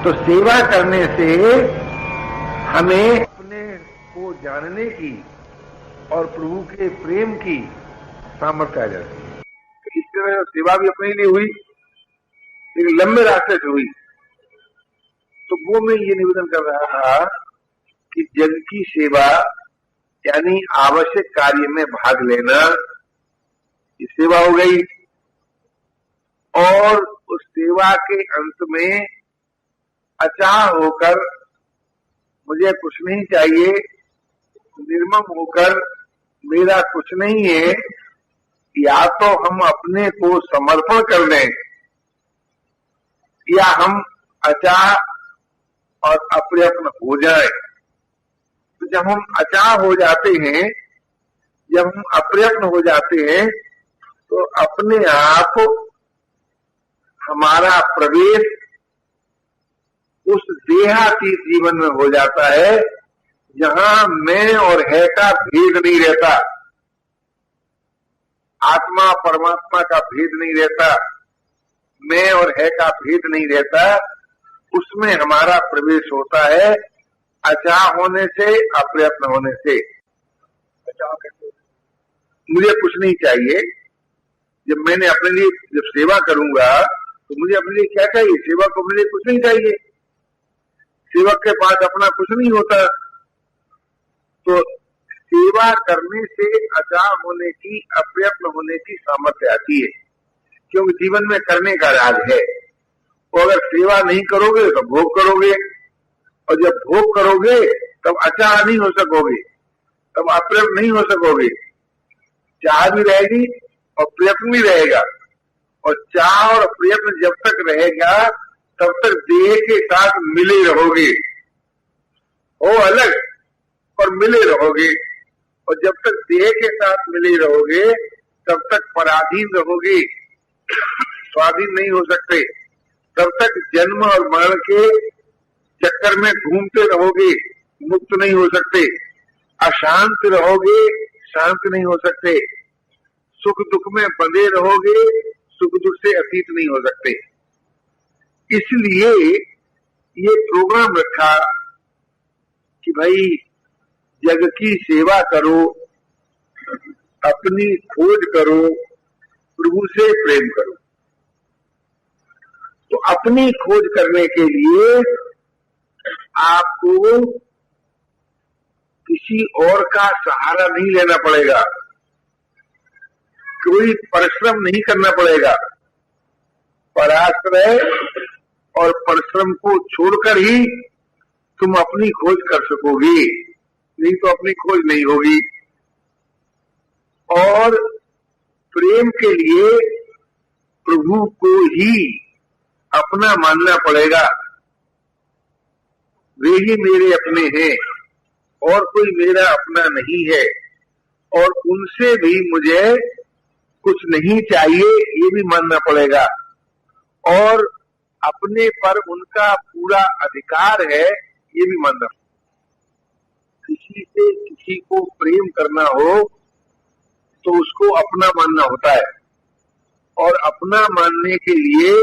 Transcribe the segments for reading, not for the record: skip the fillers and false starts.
तो सेवा करने से हमें अपने को जानने की और प्रभु के प्रेम की सामर्थ्य आ जाती है। इस तरह सेवा भी अपने लिए हुई, लेकिन लंबे रास्ते से हुई। तो वो मैं ये निवेदन कर रहा था कि जग की सेवा यानी आवश्यक कार्य में भाग लेना, ये सेवा हो गई। और उस सेवा के अंत में अचाह होकर मुझे कुछ नहीं चाहिए, निर्मम होकर मेरा कुछ नहीं है, या तो हम अपने को समर्पण कर दें या हम अचाह और अप्रयत्न हो जाए। तो जब हम अचाह हो जाते हैं, जब हम अप्रयत्न हो जाते हैं, तो अपने आप हमारा प्रवेश उस देहातीत जीवन में हो जाता है जहां मैं और है का भेद नहीं रहता, आत्मा परमात्मा का भेद नहीं रहता, मैं और है का भेद नहीं रहता। उसमें हमारा प्रवेश होता है अचाह होने से, अप्रयत्न होने से। मुझे कुछ नहीं चाहिए, जब मैंने अपने लिए जब सेवा करूंगा तो मुझे अपने लिए क्या चाहिए? सेवक को अपने लिए कुछ नहीं चाहिए, सेवक के पास अपना कुछ नहीं होता। तो सेवा करने से अचाह होने की, अप्रयत्न होने की सामर्थ्य आती है, क्योंकि जीवन में करने का राज है। और अगर सेवा नहीं करोगे तो भोग करोगे, और जब भोग करोगे तब अचाह नहीं हो सकोगे, तब अप्रयत्न नहीं हो सकोगे। चाह भी रहेगी और प्रयत्न भी रहेगा, और चाह और प्रयत्न जब तक रहेगा तब तक देह के साथ मिले रहोगे, हो अलग और मिले रहोगे। और जब तक देह के साथ मिले रहोगे तब तक पराधीन रहोगे, स्वाधीन नहीं हो सकते। तब तक जन्म और मरण के चक्कर में घूमते रहोगे, मुक्त नहीं हो सकते। अशांत रहोगे, शांत नहीं हो सकते। सुख दुख में बंधे रहोगे, सुख दुख से अतीत नहीं हो सकते। इसलिए ये प्रोग्राम रखा कि भाई जग की सेवा करो, अपनी खोज करो, प्रभु से प्रेम करो। तो अपनी खोज करने के लिए आपको किसी और का सहारा नहीं लेना पड़ेगा, कोई परिश्रम नहीं करना पड़ेगा। पराश्रय और परिश्रम को छोड़कर ही तुम अपनी खोज कर सकोगे, नहीं तो अपनी खोज नहीं होगी। और प्रेम के लिए प्रभु को ही अपना मानना पड़ेगा। वे ही मेरे अपने हैं और कोई मेरा अपना नहीं है, और उनसे भी मुझे कुछ नहीं चाहिए, ये भी मानना पड़ेगा। और अपने पर उनका पूरा अधिकार है, ये भी मानना। किसी से किसी को प्रेम करना हो तो उसको अपना मानना होता है, और अपना मानने के लिए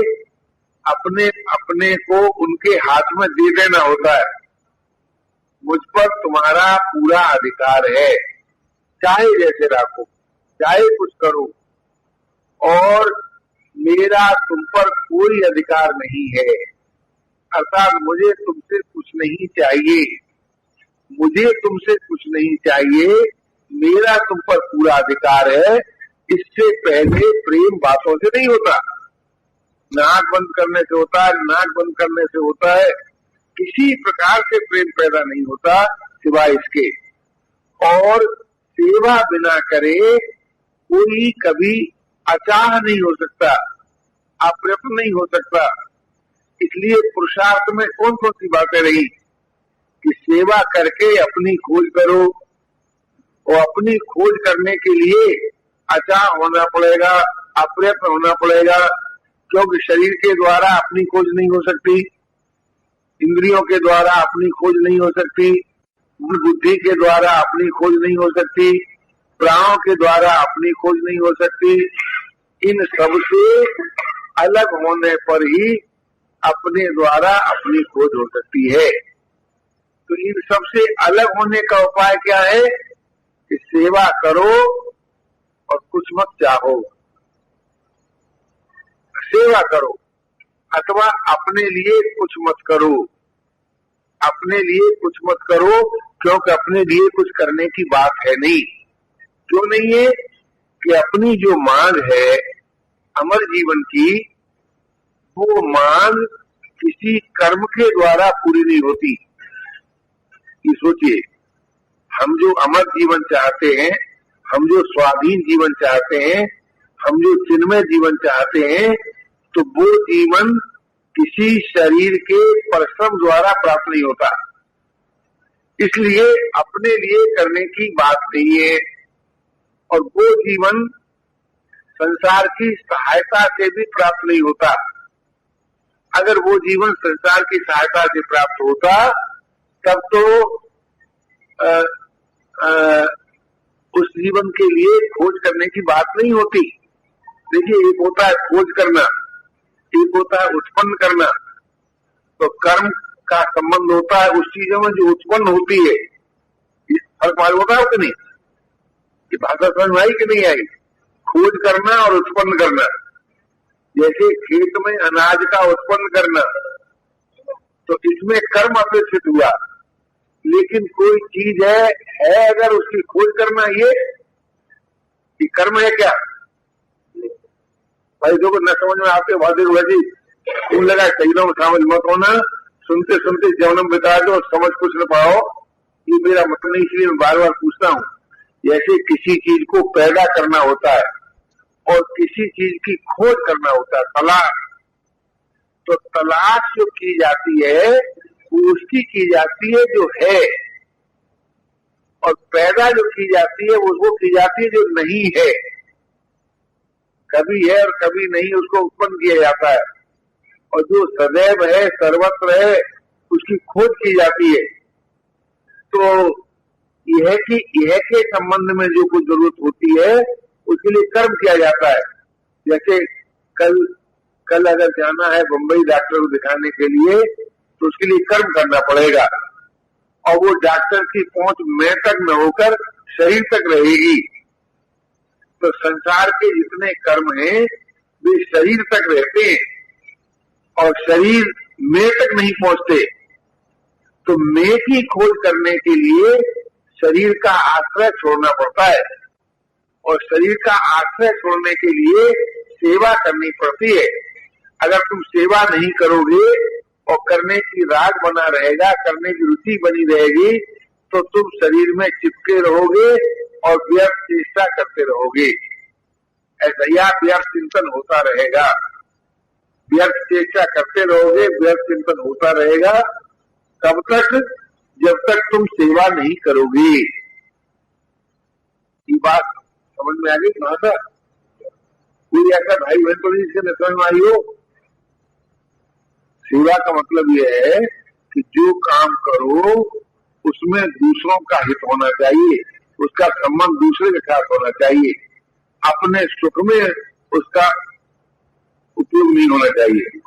अपने को उनके हाथ में दे देना होता है। मुझ पर तुम्हारा पूरा अधिकार है, चाहे जैसे रखो, चाहे कुछ करो, और मेरा तुम पर कोई अधिकार नहीं है। अर्थात मुझे तुमसे कुछ नहीं चाहिए, मुझे तुमसे कुछ नहीं चाहिए, मेरा तुम पर पूरा अधिकार है। इससे पहले प्रेम बातों से नहीं होता, नाक बंद करने से होता है, नाक बंद करने से होता है। किसी प्रकार से प्रेम पैदा नहीं होता सिवाय इसके। और सेवा बिना करे कोई कभी अचाह नहीं हो सकता, अप्रयत्न नहीं हो सकता। इसलिए पुरुषार्थ में कौन कौन सी बातें रही कि सेवा करके अपनी खोज करो, और अपनी खोज करने के लिए अचाह होना पड़ेगा, अप्रयत्न होना पड़ेगा। क्योंकि शरीर के द्वारा अपनी खोज नहीं हो सकती, इंद्रियों के द्वारा अपनी खोज नहीं हो सकती, बुद्धि के द्वारा अपनी खोज नहीं हो सकती, प्राणों के द्वारा अपनी खोज नहीं हो सकती। इन सब से अलग होने पर ही अपने द्वारा अपनी खोज हो सकती है। तो इन सबसे अलग होने का उपाय क्या है कि सेवा करो और कुछ मत चाहो। सेवा करो अथवा अपने लिए कुछ मत करो। अपने लिए कुछ मत करो क्योंकि अपने लिए कुछ करने की बात है नहीं। क्यों नहीं है कि अपनी जो मांग है अमर जीवन की, वो मांग किसी कर्म के द्वारा पूरी नहीं होती। ये सोचिए, हम जो अमर जीवन चाहते हैं, हम जो स्वाधीन जीवन चाहते हैं, हम जो चिन्मय जीवन चाहते हैं, तो वो जीवन किसी शरीर के परिश्रम द्वारा प्राप्त नहीं होता। इसलिए अपने लिए करने की बात नहीं है। और वो जीवन संसार की सहायता से भी प्राप्त नहीं होता। अगर वो जीवन संसार की सहायता से प्राप्त होता तब तो उस जीवन के लिए खोज करने की बात नहीं होती। देखिए, एक होता है खोज करना, एक होता है उत्पन्न करना। तो कर्म का संबंध होता है उस चीजों में जो उत्पन्न होती है। फर्क मालूम होता है कि नहीं? कि भाषा समझ में आई कि नहीं आई? खोज करना और उत्पन्न करना। जैसे खेत में अनाज का उत्पन्न करना, तो इसमें कर्म अपेक्षित हुआ। लेकिन कोई चीज है अगर उसकी खोज करना, ये कर्म है क्या? भाई देखो, न समझ में आते वादिक भाजी तुम लगा शहीदों में शामिल मत होना। सुनते सुनते जन्म बिता दो और समझ कुछ न पाओ, ये मेरा मतलब नहीं। इसलिए मैं बार बार पूछता हूँ। जैसे किसी चीज को पैदा करना होता है और किसी चीज की खोज करना होता है, तलाश। तो तलाश जो की जाती है वो उसकी की जाती है जो है, और पैदा जो की जाती है वो की जाती है जो नहीं है। कभी है और कभी नहीं, उसको उत्पन्न किया जाता है। और जो सदैव है, सर्वत्र है, उसकी खोज की जाती है। तो यह के संबंध में जो कुछ जरूरत होती है उसके लिए कर्म किया जाता है। जैसे कल अगर जाना है बंबई डॉक्टर को दिखाने के लिए, तो उसके लिए कर्म करना पड़ेगा। और वो डॉक्टर की पहुंच मैं तक न होकर शरीर तक रहेगी। तो संसार के जितने कर्म हैं वे शरीर तक रहते हैं और शरीर मैं तक नहीं पहुंचते। तो मैं की खोज करने के लिए शरीर का आश्रय छोड़ना पड़ता है, और शरीर का आश्रय छोड़ने के लिए सेवा करनी पड़ती है। अगर तुम सेवा नहीं करोगे और करने की राग बना रहेगा, करने की रुचि बनी रहेगी, तो तुम शरीर में चिपके रहोगे और व्यर्थ चेष्टा करते रहोगे। ऐसा या व्यर्थ चिंतन होता रहेगा, व्यर्थ चेष्टा करते रहोगे, व्यर्थ चिंतन होता रहेगा। कब तक? जब तक तुम सेवा नहीं करोगे। ये बात समझ में आ गई? भाषा कोई ऐसा भाई बहन को इसके न समझ में आई हो? सेवा का मतलब यह है कि जो काम करो उसमें दूसरों का हित होना चाहिए, उसका संबंध दूसरे के साथ होना चाहिए। अपने सुख में उसका उपयोग नहीं होना चाहिए।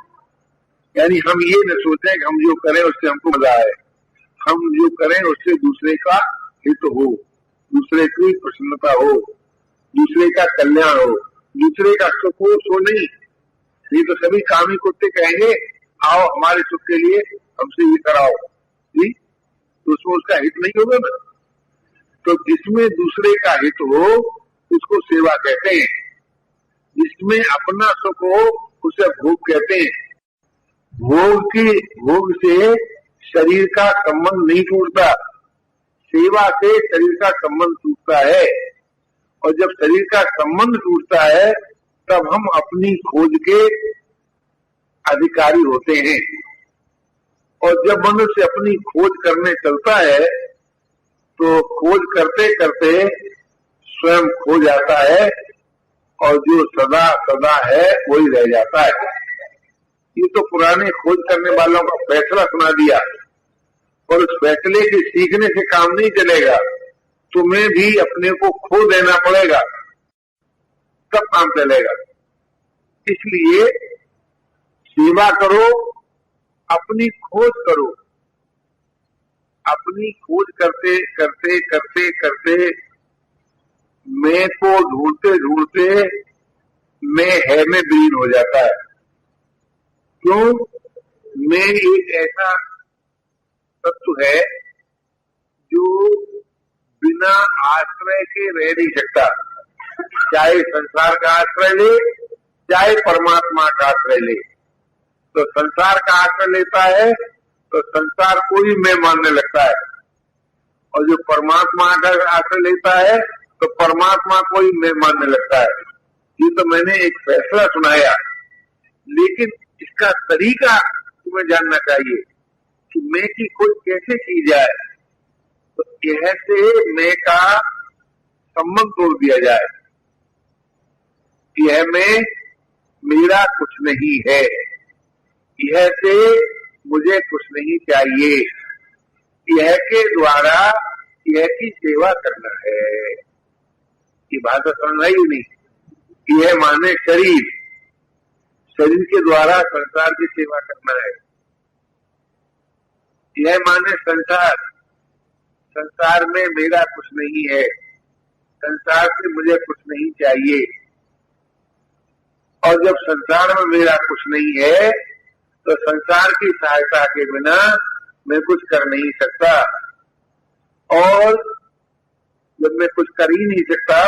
यानी हम ये न सोचें कि हम जो करें उससे हमको मजा आए, हम जो करें उससे दूसरे का हित हो, दूसरे की प्रसन्नता हो, दूसरे का कल्याण हो, दूसरे का सुख हो। सो नहीं, ये तो सभी कामी कुत्ते कहेंगे आओ हमारे सुख के लिए हमसे ये कराओ जी, तो उसमें उसका हित नहीं होगा ना। तो जिसमें दूसरे का हित हो उसको सेवा कहते हैं। जिसमें अपना सुख हो उसे भोग कहते हैं। भोग से शरीर का संबंध नहीं टूटता, सेवा से शरीर का संबंध टूटता है। और जब शरीर का संबंध टूटता है तब हम अपनी खोज के अधिकारी होते हैं। और जब मनुष्य अपनी खोज करने चलता है तो खोज करते करते स्वयं खो जाता है, और जो सदा सदा है वही रह जाता है। ये तो पुराने खोज करने वालों का फैसला सुना दिया, और उस फैसले के सीखने से काम नहीं चलेगा। तुम्हें भी अपने को खो देना पड़ेगा, तब काम चलेगा। इसलिए सेवा करो अपनी खोज करो। अपनी खोज करते करते करते करते मैं को ढूंढते ढूंढते मैं है में विलीन हो जाता है। क्यों? मैं एक ऐसा तत्व है जो बिना आश्रय के रह नहीं सकता। चाहे संसार का आश्रय ले, चाहे परमात्मा का आश्रय ले। तो संसार का आश्रय लेता है तो संसार को ही मैं मानने लगता है, और जो परमात्मा का आश्रय लेता है तो परमात्मा को ही मैं मानने लगता है। ये तो मैंने एक फैसला सुनाया, लेकिन इसका तरीका तुम्हें जानना चाहिए कि मैं की खोज कैसे की जाए। तो यह से मैं का संबंध तोड़ दिया जाए। यह मैं मेरा कुछ नहीं है, यह से मुझे कुछ नहीं चाहिए, यह के द्वारा यह की सेवा करना है। ये बात समझ आई नहीं? यह माने शरीर, शरीर के द्वारा संसार की सेवा करना है। यह माने संसार, संसार में मेरा कुछ नहीं है, संसार से मुझे कुछ नहीं चाहिए। और जब संसार में मेरा कुछ नहीं है तो संसार की सहायता के बिना मैं कुछ कर नहीं सकता। और जब मैं कुछ कर ही नहीं सकता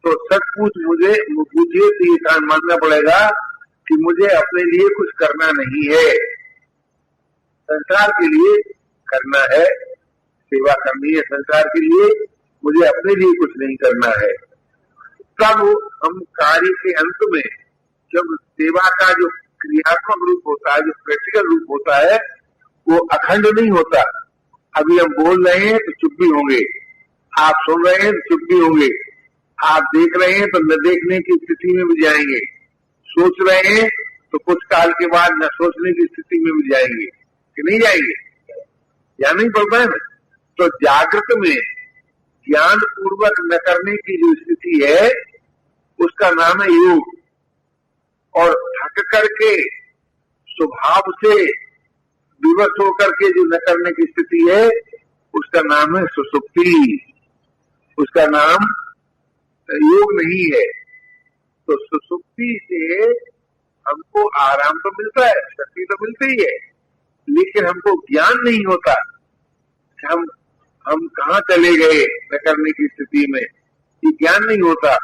तो सचमुच मुझे तो ये मानना पड़ेगा कि मुझे अपने लिए कुछ करना नहीं है, संसार के लिए करना है, सेवा करनी है संसार के लिए, मुझे अपने लिए कुछ नहीं करना है। तब हम कार्य के अंत में जब सेवा का जो क्रियात्मक रूप होता है, जो प्रैक्टिकल रूप होता है, वो अखंड नहीं होता। अभी हम बोल रहे हैं तो चुप भी होंगे, आप सुन रहे हैं तो चुप भी होंगे, आप देख रहे हैं तो न देखने की स्थिति में भी जाएंगे, सोच रहे हैं तो कुछ काल के बाद न सोचने की स्थिति में भी जाएंगे कि नहीं जाएंगे, या नहीं पड़ता है ना। तो जागृत में ज्ञान पूर्वक न करने की जो स्थिति है उसका नाम है योग, और थक करके स्वभाव से विवश होकर के जो न करने की स्थिति है उसका नाम है सुसुप्ति, उसका नाम योग नहीं है। तो सुसुप्ति से हमको आराम तो मिलता है, शक्ति तो मिलती है, लेकिन हमको ज्ञान नहीं होता हम कहाँ चले गए न करने की स्थिति में, ये ज्ञान नहीं होता।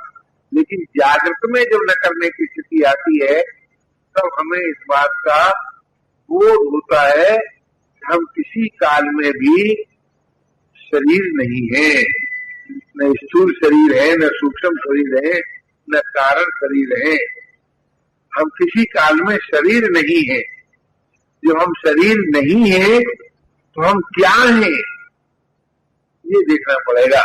लेकिन जागृत में जब न करने की स्थिति आती है तब हमें इस बात का बोध होता है कि हम किसी काल में भी शरीर नहीं है, न स्थूल शरीर है, न सूक्ष्म शरीर है, न कारण शरीर है। हम किसी काल में शरीर नहीं है। जब हम शरीर नहीं है तो हम क्या हैं, ये देखना पड़ेगा।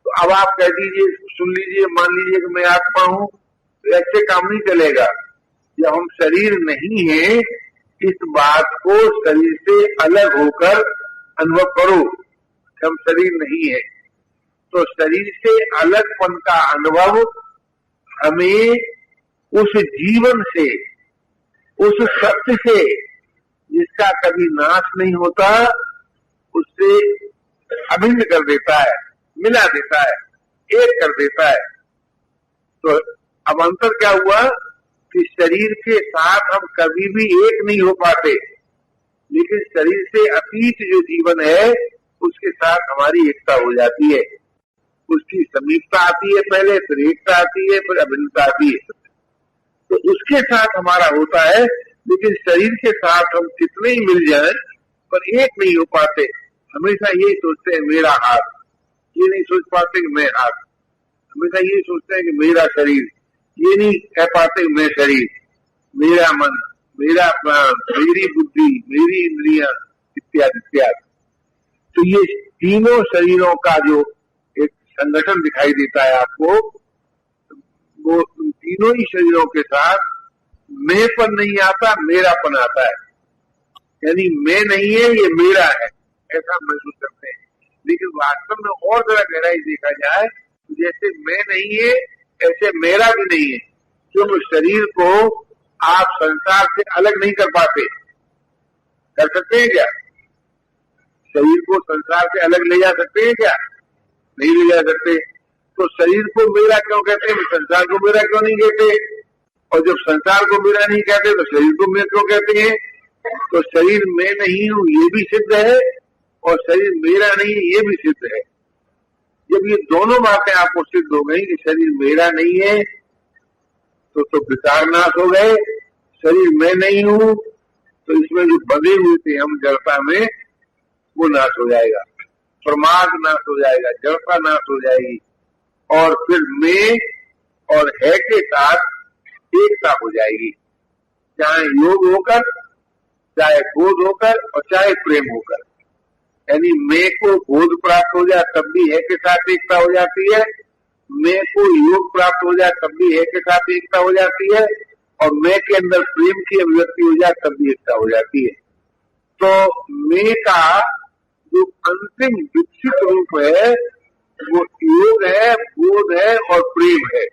तो अब आप कह दीजिए, सुन लीजिए, मान लीजिए कि मैं आत्मा हूं, तो ऐसे काम नहीं चलेगा। जब हम शरीर नहीं है इस बात को शरीर से अलग होकर अनुभव करो कि हम शरीर नहीं है। तो शरीर से अलगपन का अनुभव हमें उस जीवन से, उस सत्य से जिसका कभी नाश नहीं होता, उससे अभिन्न कर देता है, मिला देता है, एक कर देता है। तो अब अंतर क्या हुआ कि शरीर के साथ हम कभी भी एक नहीं हो पाते, लेकिन शरीर से अतीत जो जीवन है उसके साथ हमारी एकता हो जाती है। उसकी समीपता आती है पहले, फिर एकता आती है, फिर अभिन्नता आती है। तो उसके साथ हमारा होता है, लेकिन शरीर के साथ हम कितने ही मिल जाएं पर एक नहीं हो पाते। हमेशा यही सोचते हैं मेरा हाथ, ये नहीं सोच पाते कि मैं हाथ। हमेशा यही सोचते हैं कि मेरा शरीर, ये नहीं कह पाते कि मैं शरीर, मेरा मन, मेरा प्राण, मेरी बुद्धि, मेरी इंद्रियां, इत्यादि इत्यादि। तो ये तीनों शरीरों का जो एक संगठन दिखाई देता है आपको, वो तीनों ही शरीरों के साथ मैंपन नहीं आता, मेरापन आता है। यानी मैं नहीं है, ये मेरा है, ऐसा महसूस करते हैं। लेकिन वास्तव में और जरा गहराई देखा जाए तो जैसे मैं नहीं है ऐसे मेरा भी नहीं है, क्योंकि शरीर को आप संसार से अलग नहीं कर पाते। कर सकते हैं क्या? शरीर को संसार से अलग ले जा सकते हैं क्या? नहीं ले जा सकते। तो शरीर को मेरा क्यों कहते हैं, संसार को मेरा क्यों नहीं कहते? और जब संसार को मेरा नहीं कहते तो शरीर को मैं क्यों कहते हैं? तो शरीर मैं नहीं हूं ये भी सिद्ध है और शरीर मेरा नहीं है ये भी सिद्ध है। जब ये दोनों बातें आपको सिद्ध हो गई कि शरीर मेरा नहीं है तो विकार नाश हो गए, शरीर मैं नहीं हूं तो इसमें जो बंधे हुए थे हम जड़ता में वो नाश हो जाएगा, प्रमाद नाश हो जाएगा, जड़ता नाश हो जाएगी और फिर मैं और है के साथ एकता हो जाएगी, चाहे योग होकर, चाहे बोध होकर और चाहे प्रेम होकर। यानी मैं को बोध प्राप्त हो जाए तब भी है के साथ एकता हो जाती है, मैं को योग प्राप्त हो जाए तब भी है के साथ एकता हो जाती है और मैं के अंदर प्रेम की अभिव्यक्ति हो जाए तब भी एकता हो जाती है। तो मैं का जो अंतिम विकसित रूप है वो योग है, बोध है और प्रेम है,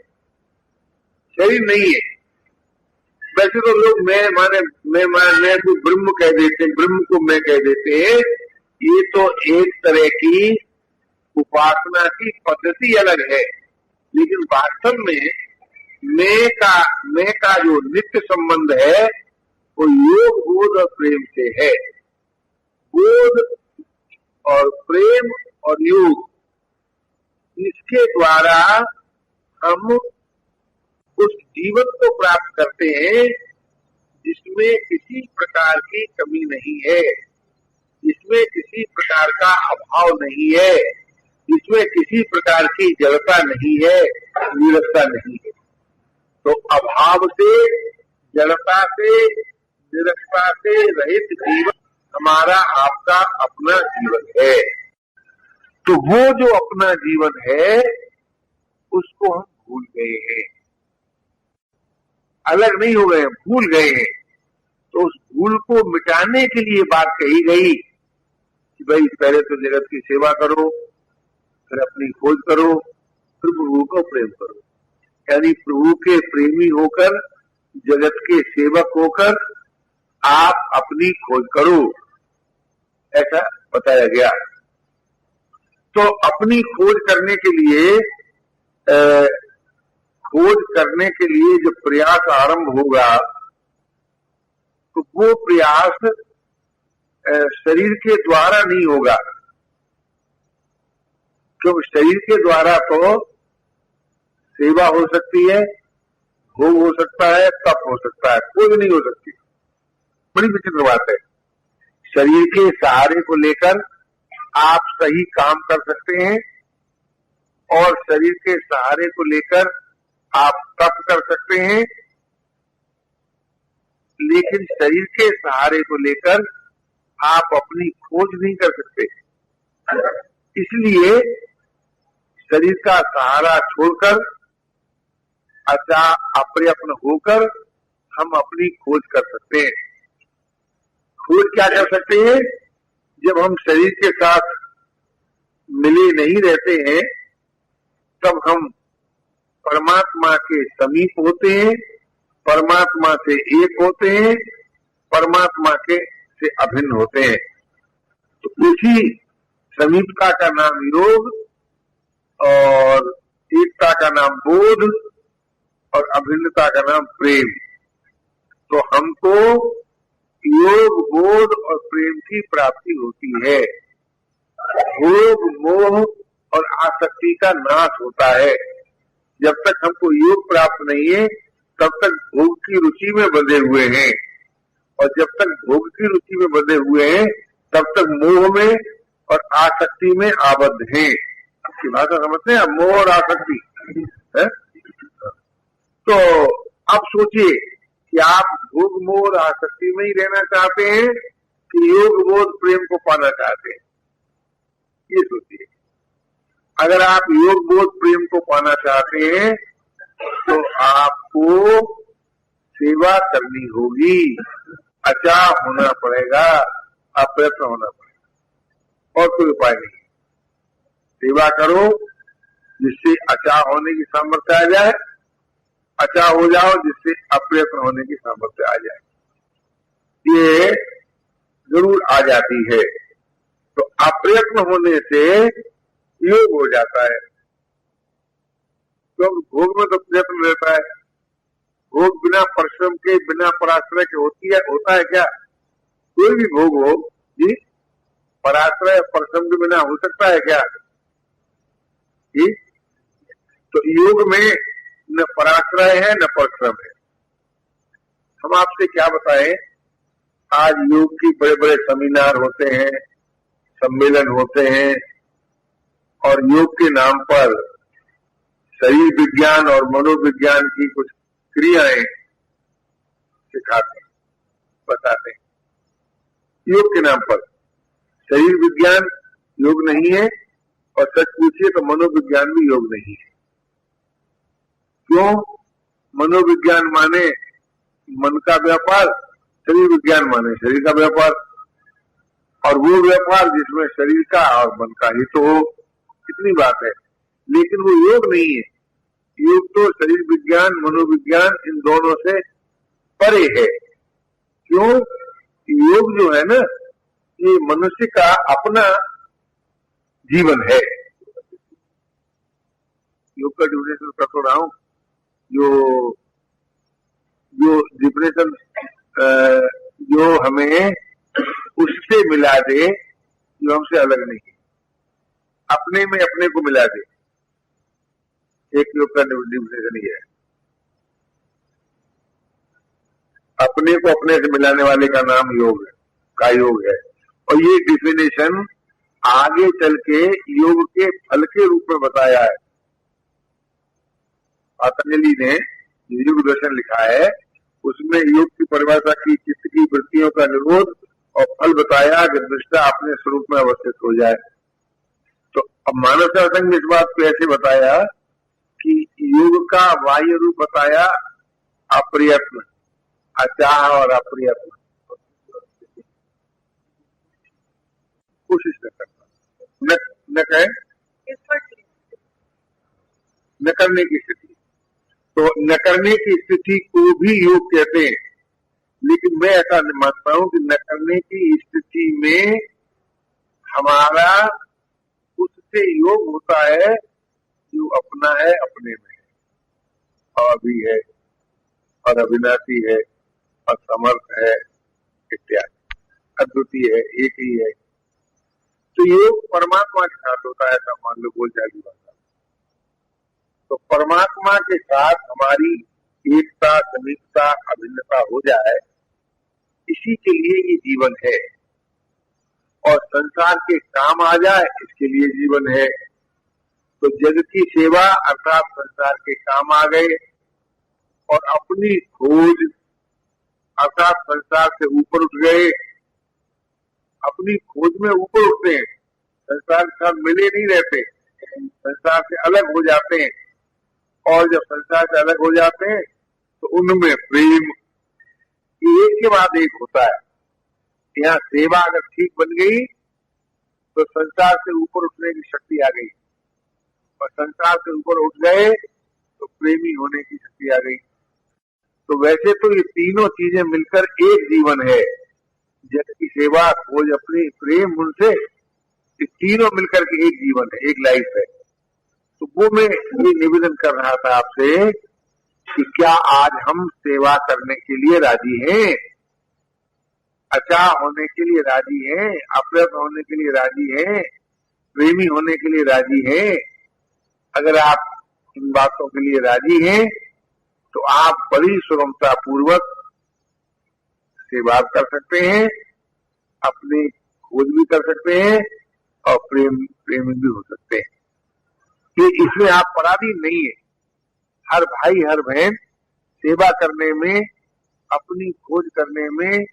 शरीर नहीं है। वैसे तो लोग मैं को ब्रह्म कह देते हैं, ब्रह्म को मैं कह देते हैं, ये तो एक तरह की उपासना की पद्धति अलग है, लेकिन वास्तव में मैं का जो नित्य संबंध है वो योग, बोध और प्रेम से है। बोध और प्रेम और योग, इसके द्वारा हम उस जीवन को प्राप्त करते हैं जिसमें किसी प्रकार की कमी नहीं है, जिसमें किसी प्रकार का अभाव नहीं है, जिसमें किसी प्रकार की जड़ता नहीं है, नीरसता नहीं है। तो अभाव से, जड़ता से, निरसता से रहित जीवन हमारा आपका अपना जीवन है। तो वो जो अपना जीवन है उसको हम भूल गए हैं, अलग नहीं हो गए, भूल गए हैं। तो उस भूल को मिटाने के लिए बात कही गई कि भाई पहले तो जगत की सेवा करो, फिर अपनी खोज करो, फिर प्रभु को प्रेम करो। यानी प्रभु के प्रेमी होकर, जगत के सेवक होकर आप अपनी खोज करो, ऐसा बताया गया। तो अपनी खोज करने के लिए जो प्रयास आरंभ होगा तो वो प्रयास शरीर के द्वारा नहीं होगा, क्योंकि शरीर के द्वारा तो सेवा हो सकती है, भोग हो सकता है, तप हो सकता है, खोज नहीं हो सकती। बड़ी विचित्र बात है। शरीर के सहारे को लेकर आप सही काम कर सकते हैं और शरीर के सहारे को लेकर आप तप कर सकते हैं, लेकिन शरीर के सहारे को लेकर आप अपनी खोज नहीं कर सकते। इसलिए शरीर का सहारा छोड़कर अप्रयत्न होकर हम अपनी खोज कर सकते हैं। खोज क्या कर सकते हैं? जब हम शरीर के साथ मिले नहीं रहते हैं तब हम परमात्मा के समीप होते हैं, परमात्मा से एक होते हैं, परमात्मा के से अभिन्न होते हैं। तो उसी समीपता का नाम योग और एकता का नाम बोध और अभिन्नता का नाम प्रेम। तो हमको योग, बोध और प्रेम की प्राप्ति होती है। भोग, मोह और आसक्ति का नाश होता है। जब तक हमको योग प्राप्त नहीं है तब तक भोग की रुचि में बंधे हुए हैं, और जब तक भोग की रुचि में बंधे हुए हैं तब तक मोह में और आसक्ति में आबद्ध हैं। आपकी भाषा समझते हैं, मोह और आसक्ति है? तो अब सोचिए कि आप भोग, मोह और आसक्ति में ही रहना चाहते हैं कि योग, बोध, प्रेम को पाना चाहते हैं? ये सोचिए। अगर आप योग, बोध, प्रेम को पाना चाहते हैं तो आपको सेवा करनी होगी, अचाह होना पड़ेगा, अप्रयत्न होना पड़ेगा, और कोई उपाय नहीं। सेवा करो जिससे अचाह होने की सामर्थ्य आ जाए, अचाह हो जाओ जिससे अप्रयत्न होने की सामर्थ्य आ जाए। ये जरूर आ जाती है। तो अप्रयत्न होने से योग हो जाता है। क्योंकि भोग में तो प्रयत्न रहता है। भोग बिना परिश्रम के, बिना पराश्रय के होता है क्या? कोई भी भोग हो जी, पराश्रय परिश्रम के बिना हो सकता है क्या जी? तो योग में न पराश्रय है न परिश्रम है। हम आपसे क्या बताएं, आज योग की बड़े बड़े सेमिनार होते हैं, सम्मेलन होते हैं, और योग के नाम पर शरीर विज्ञान और मनोविज्ञान की कुछ क्रियाएं सिखाते हैं, बताते हैं। योग के नाम पर शरीर विज्ञान योग नहीं है, और सच पूछिए तो मनोविज्ञान भी योग नहीं है। क्यों? मनोविज्ञान माने मन का व्यापार, शरीर विज्ञान माने शरीर का व्यापार, और वो व्यापार जिसमें शरीर का और मन का ही तो हो, कितनी बात है। लेकिन वो योग नहीं है। योग तो शरीर विज्ञान, मनोविज्ञान, इन दोनों से परे है। क्यों? योग जो है ना, ये मनुष्य का अपना जीवन है। योग का डिफिनेशन कर तो रहा हूं, जो डिफिनेशन जो हमें उससे मिला दे, जो हमसे अलग नहीं, अपने में अपने को मिला दे, एक योग का डिफिनेशन ही है। अपने को अपने से मिलाने वाले का नाम योग का योग है। और ये डिफिनेशन आगे चल के योग के फल के रूप में बताया है। पतंजलि ने योग दर्शन लिखा है, उसमें योग की परिभाषा की चित्त की वृत्तियों का निरोध, और फल बताया कि दृष्टा अपने स्वरूप में अवस्थित हो जाए। तो अब मानव शास्त्र ने इस बात को ऐसे बताया कि योग का बाह्य रूप बताया अप्रयत्न, अचाह और अप्रयत्न, कोशिश न करना, न कहे न करने की स्थिति। तो न करने की स्थिति को भी योग कहते हैं। लेकिन मैं ऐसा मानता हूं कि न करने की स्थिति में हमारा उससे योग होता है जो अपना है, अपने में है, और अभी है, और अविनाशी है, और समर्थ है, इत्यादि, अद्वितीय है, एक ही है। तो योग परमात्मा के साथ होता है, ऐसा मान लो बोल जाएगी बात। तो परमात्मा के साथ हमारी एकता, समीपता, अभिन्नता हो जाए, इसी के लिए ये जीवन है। और संसार के काम आ जाए, इसके लिए जीवन है। तो जग की सेवा अर्थात संसार के काम आ गए, और अपनी खोज अर्थात संसार से ऊपर उठ गए। अपनी खोज में ऊपर उठते हैं, संसार के साथ मिले नहीं रहते, संसार से अलग हो जाते हैं। और जब संसार से अलग हो जाते हैं तो उनमें प्रेम एक के बाद एक होता है। यहाँ सेवा अगर ठीक बन गई तो संसार से ऊपर उठने की शक्ति आ गई, और संसार से ऊपर उठ गए तो प्रेमी होने की शक्ति आ गई। तो वैसे तो ये तीनों चीजें मिलकर एक जीवन है। जग की सेवा, खोज, अपनी प्रेम, उनसे ये तीनों मिलकर के एक जीवन है, एक लाइफ है। तो वो मैं ये निवेदन कर रहा था आपसे कि क्या आज हम सेवा करने के लिए राजी हैं, अचाह होने के लिए राजी हैं, अप्रयत्न होने के लिए राजी हैं, प्रेमी होने के लिए राजी हैं? अगर आप इन बातों के लिए राजी हैं तो आप बड़ी सुगमता पूर्वक सेवा कर सकते हैं, अपनी खोज भी कर सकते हैं, और प्रेमी भी हो सकते हैं। कि इसमें आप पराधीन नहीं है। हर भाई हर बहन सेवा करने में, अपनी खोज करने में,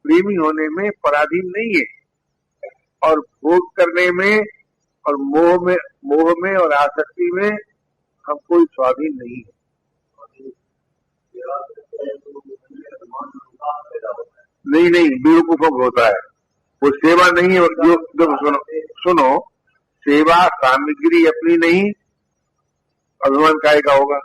प्रेमी होने में पराधीन नहीं है। और भोग करने में और मोह में और आसक्ति में हम कोई स्वाधीन नहीं है। नहीं, बेवकूफों को होता है वो। सेवा नहीं है जो सुनो, सेवा सामग्री अपनी नहीं, अभिमान काय का होगा।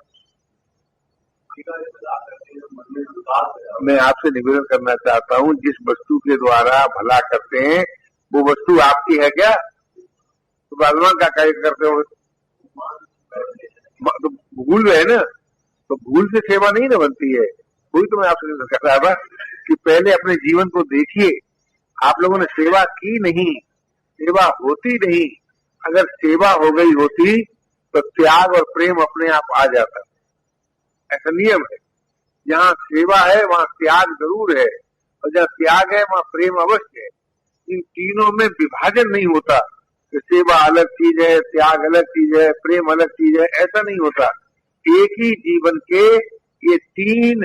मैं आपसे निवेदन करना चाहता हूँ, जिस वस्तु के द्वारा भला करते हैं वो वस्तु आपकी है क्या? तो भगवान का कार्य करते हो तो भूल है ना, तो भूल से सेवा नहीं ना बनती है। कोई तो मैं आपसे निवेदन कर रहा था कि पहले अपने जीवन को देखिए, आप लोगों ने सेवा की नहीं, सेवा होती नहीं। अगर सेवा हो गई होती तो त्याग और प्रेम अपने आप आ जाता, ऐसा नियम है। जहाँ सेवा है वहाँ त्याग जरूर है, और जहाँ त्याग है वहाँ प्रेम अवश्य है। इन तीनों में विभाजन नहीं होता कि सेवा अलग चीज है, त्याग अलग चीज है, प्रेम अलग चीज है, ऐसा नहीं होता। एक ही जीवन के ये तीन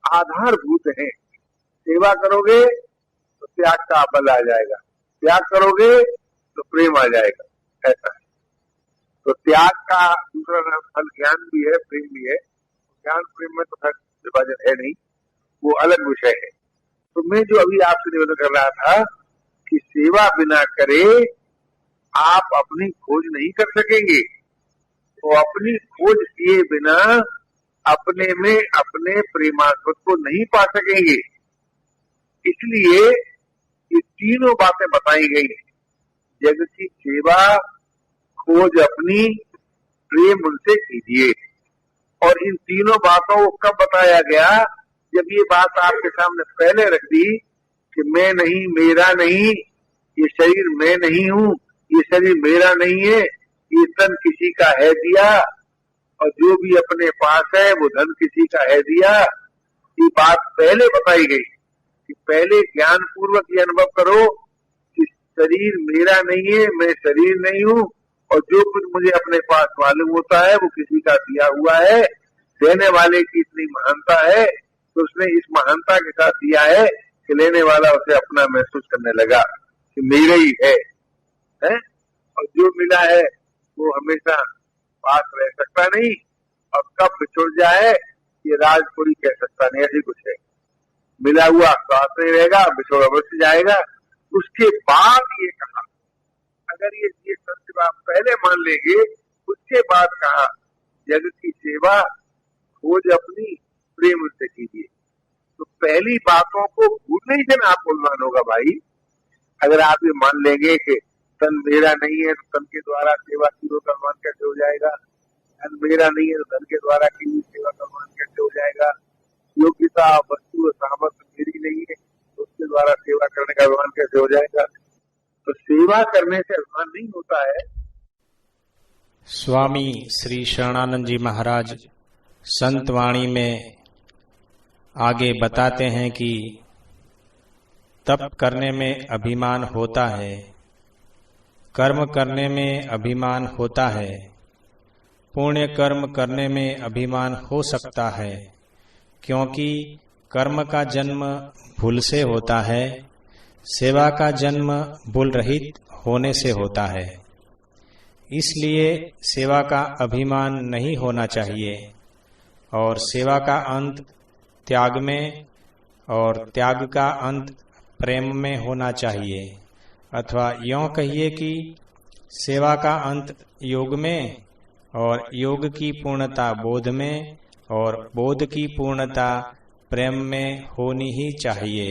आधारभूत हैं। सेवा करोगे तो त्याग का बल आ जाएगा, त्याग करोगे तो प्रेम आ जाएगा, ऐसा है। तो त्याग का दूसरा नाम फल ज्ञान भी है, प्रेम भी है। ज्ञान प्रेम में तो खैर विभाजन है नहीं, वो अलग विषय है। तो मैं जो अभी आपसे निवेदन कर रहा था कि सेवा बिना करे आप अपनी खोज नहीं कर सकेंगे, तो अपनी खोज किए बिना अपने में अपने प्रेमास्पद को नहीं पा सकेंगे। इसलिए ये तीनों बातें बताई गई, जग की सेवा, खोज अपनी, प्रेम उनसे कीजिए। और इन तीनों बातों को कब बताया गया? जब ये बात आपके सामने पहले रख दी कि मैं नहीं, मेरा नहीं, ये शरीर मैं नहीं हूँ, ये शरीर मेरा नहीं है, ये तन किसी का है दिया, और जो भी अपने पास है वो धन किसी का है दिया। ये बात पहले बताई गई कि पहले ज्ञान पूर्वक ये अनुभव करो कि शरीर मेरा नहीं है, मैं शरीर नहीं हूँ, और जो कुछ मुझे अपने पास मालूम होता है वो किसी का दिया हुआ है। देने वाले की इतनी महानता है तो उसने इस महानता के साथ दिया है कि लेने वाला उसे अपना महसूस करने लगा कि मेरा ही है? और जो मिला है वो हमेशा पास रह सकता नहीं, और कब बिछुड़ जाए ये राज कोई कह सकता नहीं, ऐसी कुछ है। मिला हुआ पास नहीं रहेगा, बिछोड़ अवश्य जाएगा। उसके बाद ये कहा, अगर ये सत्य आप पहले मान लेंगे, उसके बाद कहा जग की सेवा, खोज अपनी, प्रेम उससे कीजिए। तो पहली बातों को भूलने से ना आपको अनुमान होगा भाई। अगर आप ये मान लेंगे कि तन मेरा नहीं है तो तन के द्वारा सेवा की हो, अनुमान कैसे हो जाएगा? धन मेरा नहीं है तो धन के द्वारा की हुई सेवा का अनुमान कैसे हो जाएगा? योग्यता, वस्तु, सामर्थ्य मेरी नहीं है तो उसके द्वारा सेवा करने का अनुमान कैसे हो जाएगा? तो सेवा करने से अनुमान नहीं होता है। स्वामी श्री शरणानंद जी महाराज संत वाणी में आगे बताते हैं कि तप करने में अभिमान होता है, कर्म करने में अभिमान होता है, पुण्य कर्म करने में अभिमान हो सकता है, क्योंकि कर्म का जन्म भूल से होता है, सेवा का जन्म भूल रहित होने से होता है। इसलिए सेवा का अभिमान नहीं होना चाहिए, और सेवा का अंत त्याग में और त्याग का अंत प्रेम में होना चाहिए। अथवा यों कहिए कि सेवा का अंत योग में, और योग की पूर्णता बोध में, और बोध की पूर्णता प्रेम में होनी ही चाहिए।